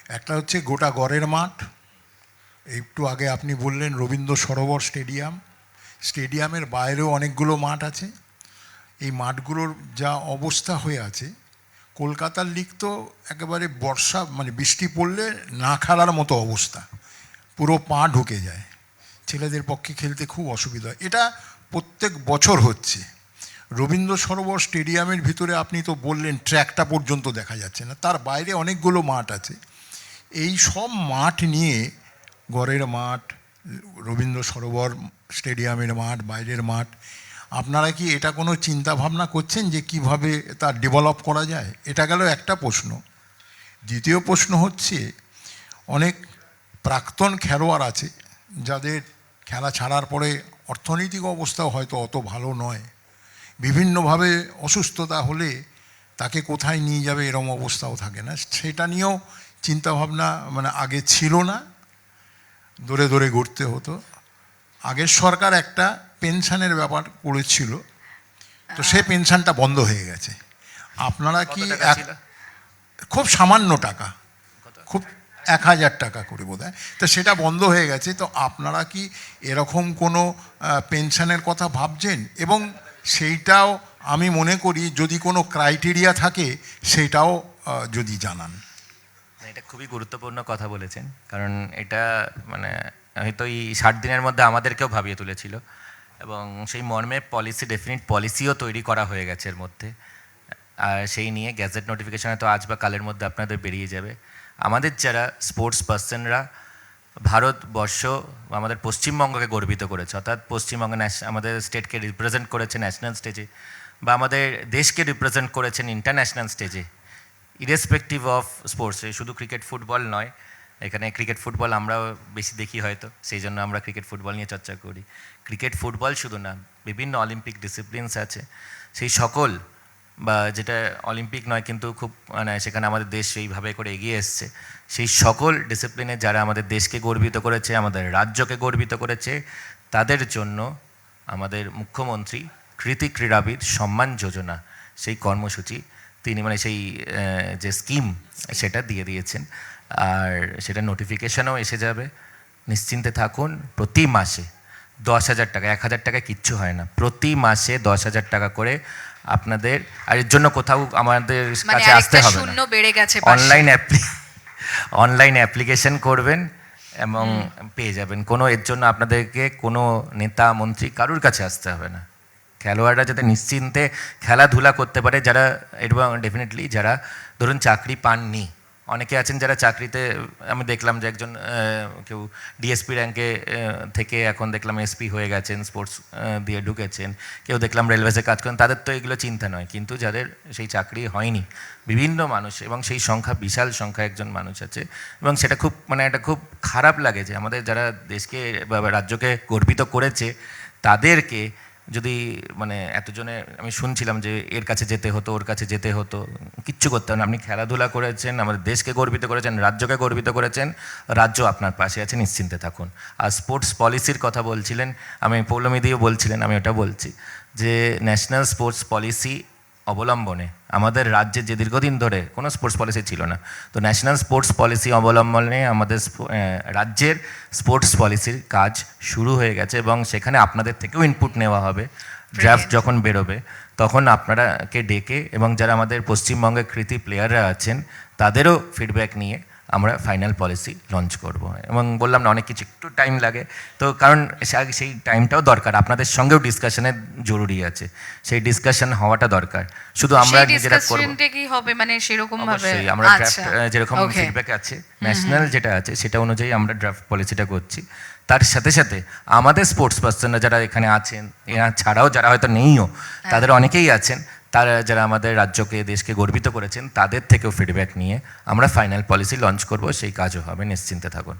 একটা হচ্ছে গোটা গড়ের মাঠ, একটু আগে আপনি বললেন রবীন্দ্র সরোবর স্টেডিয়ামের বাইরেও অনেকগুলো মাঠ আছে। এই মাঠগুলোর যা অবস্থা হয়ে আছে, কলকাতার লিগ তো একেবারে বর্ষা মানে বৃষ্টি পড়লে না খেলার মতো অবস্থা, পুরো পা ঢুকে যায়, ছেলেদের পক্ষে খেলতে খুব অসুবিধা। এটা প্রত্যেক বছর হচ্ছে। রবীন্দ্র সরোবর স্টেডিয়ামের ভিতরে আপনি তো বললেন ট্র্যাকটা পর্যন্ত দেখা যাচ্ছে না, তার বাইরে অনেকগুলো মাঠ আছে। এই সব মাঠ নিয়ে, গড়ের মাঠ, রবীন্দ্র সরোবর স্টেডিয়ামের মাঠ, বাইরের মাঠ, আপনারা কি এটা কোনো চিন্তা ভাবনা করছেন যে কিভাবে তা ডেভেলপ করা যায়? এটা গেল একটা প্রশ্ন। দ্বিতীয় প্রশ্ন হচ্ছে, অনেক প্রাক্তন খেলোয়াড় আছে যাদের খেলা ছাড়ার পরে অর্থনৈতিক অবস্থাও হয়তো অত ভালো নয়, বিভিন্নভাবে অসুস্থতা হলে তাকে কোথায় নিয়ে যাবে এরম অবস্থাও থাকে না, সেটা নিয়েও চিন্তাভাবনা মানে আগে ছিল না, দূরে দূরে ঘুরতে হতো। আগের সরকার একটা পেনশনের ব্যাপার করেছিল, তো সেই পেনশনটা বন্ধ হয়ে গেছে। আপনারা কি খুব সামান্য টাকা, খুব 1000 টাকা করে বোধ হয়, তো সেটা বন্ধ হয়ে গেছে। তো আপনারা কি এরকম কোনো পেনশনের কথা ভাবছেন? এবং সেইটাও আমি মনে করি যদি কোনো ক্রাইটেরিয়া থাকে সেটাও যদি জানান। এটা খুবই গুরুত্বপূর্ণ কথা বলেছেন, কারণ এটা মানে হয়তো এই 60 দিনের মধ্যে আমাদেরকেও ভাবিয়ে তুলেছিল, এবং সেই মর্মে ডেফিনিট পলিসিও তৈরি করা হয়ে গেছে এর মধ্যে। আর সেই নিয়ে গ্যাজেট নোটিফিকেশানে তো আজ বা কালের মধ্যে আপনাদের বেরিয়ে যাবে। আমাদের যারা স্পোর্টস পার্সনরা ভারতবর্ষ, আমাদের পশ্চিমবঙ্গকে গর্বিত করেছে, অর্থাৎ পশ্চিমবঙ্গে আমাদের স্টেটকে রিপ্রেজেন্ট করেছে ন্যাশনাল স্টেজে, বা আমাদের দেশকে রিপ্রেজেন্ট করেছেন ইন্টারন্যাশনাল স্টেজে, ইরেসপেক্টিভ অফ স্পোর্টসে। শুধু ক্রিকেট ফুটবল নয়, এখানে ক্রিকেট ফুটবল আমরাও বেশি দেখি হয়তো, সেই জন্য আমরা ক্রিকেট ফুটবল নিয়ে চর্চা করি। ক্রিকেট ফুটবল শুধু না, বিভিন্ন অলিম্পিক ডিসিপ্লিনস আছে, সেই সকল, বা যেটা অলিম্পিক নয় কিন্তু খুব মানে সেখানে আমাদের দেশ সেইভাবে করে এগিয়ে এসছে, সেই সকল ডিসিপ্লিনে যারা আমাদের দেশকে গর্বিত করেছে, আমাদের রাজ্যকে গর্বিত করেছে, তাদের জন্য আমাদের মুখ্যমন্ত্রী কৃতি ক্রীড়াবিদ সম্মান যোজনা, সেই কর্মসূচি তিনি মানে সেই যে স্কিম সেটা দিয়ে দিয়েছেন। আর সেটা নোটিফিকেশানও এসে যাবে, নিশ্চিন্তে থাকুন। প্রতি মাসে 10,000 টাকা, 1,000 টাকায় কিচ্ছু হয় না, প্রতি মাসে 10,000 টাকা করে আপনাদের। আর এর জন্য কোথাও আমাদের কাছে আসতে হবে না, অনলাইন অ্যাপ্লিকেশন করবেন এবং পেয়ে যাবেন। কোনো এর জন্য আপনাদেরকে কোনো নেতা মন্ত্রী কারুর কাছে আসতে হবে না। খেলোয়াড়রা যাতে নিশ্চিন্তে খেলাধুলা করতে পারে, যারা এবং ডেফিনেটলি যারা ধরুন চাকরি পাননি, অনেকে আছেন যারা চাকরিতে, আমি দেখলাম যে একজন কেউ ডিএসপি র্যাঙ্কে থেকে এখন দেখলাম এসপি হয়ে গেছেন, স্পোর্টস দিয়ে ঢুকেছেন, কেউ দেখলাম রেলওয়েজে কাজ করেন, তাদের তো এগুলো চিন্তা নয়। কিন্তু যাদের সেই চাকরি হয়নি, বিভিন্ন মানুষ, এবং সেই সংখ্যা বিশাল সংখ্যা একজন মানুষ আছে, এবং সেটা খুব মানে এটা খুব খারাপ লাগে যে আমাদের যারা দেশকে বা রাজ্যকে গর্বিত করেছে তাদেরকে যদি মানে এতজনে আমি শুনছিলাম যে এর কাছে যেতে হতো, ওর কাছে যেতে হতো, কিচ্ছু করতে হবে না। আপনি খেলাধুলা করেছেন, আমাদের দেশকে গর্বিত করেছেন, রাজ্যকে গর্বিত করেছেন, রাজ্য আপনার পাশে আছে, নিশ্চিন্তে থাকুন। আর স্পোর্টস পলিসির কথা বলছিলেন, আমি পৌলমী দিয়েও বলছিলেন, আমি ওটা বলছি যে ন্যাশনাল স্পোর্টস পলিসি অবলম্বনে আমাদের রাজ্যে যে দীর্ঘদিন ধরে কোনো স্পোর্টস পলিসি ছিল না, তো ন্যাশনাল স্পোর্টস পলিসি অবলম্বনে আমাদের রাজ্যের স্পোর্টস পলিসির কাজ শুরু হয়ে গেছে, এবং সেখানে আপনাদের থেকেও ইনপুট নেওয়া হবে। ড্রাফট যখন বেরোবে তখন আপনারাকে ডেকে, এবং যারা আমাদের পশ্চিমবঙ্গের কৃতি প্লেয়াররা আছেন তাদেরও ফিডব্যাক নিয়ে আমরা ফাইনাল পলিসি লঞ্চ করব। এবং বললাম না, অনেক কিছু একটু টাইম লাগে, তো কারণ সেই টাইমটাও দরকার, আপনাদের সঙ্গেও ডিসকাশনের জরুরি আছে, সেই ডিসকাশন হওয়াটা দরকার। শুধু আমরা নিজেরা করব কি হবে মানে সেরকম ভাবে আমরা ড্রাফট যেরকম ফিডব্যাক আছে ন্যাশনাল যেটা আছে সেটা অনুযায়ী আমরা ড্রাফট পলিসিটা করছি। তার সাথে সাথে আমাদের স্পোর্টস পার্সনরা যারা এখানে আছেন, এরা ছাড়াও যারা হয়তো নেইও, তাদের অনেকেই আছেন, তারা যারা আমাদের রাজ্যকে দেশকে গর্বিত করেছেন, তাদের থেকেও ফিডব্যাক নিয়ে আমরা ফাইনাল পলিসি লঞ্চ করব, সেই কাজও হবে, নিশ্চিন্তে থাকুন।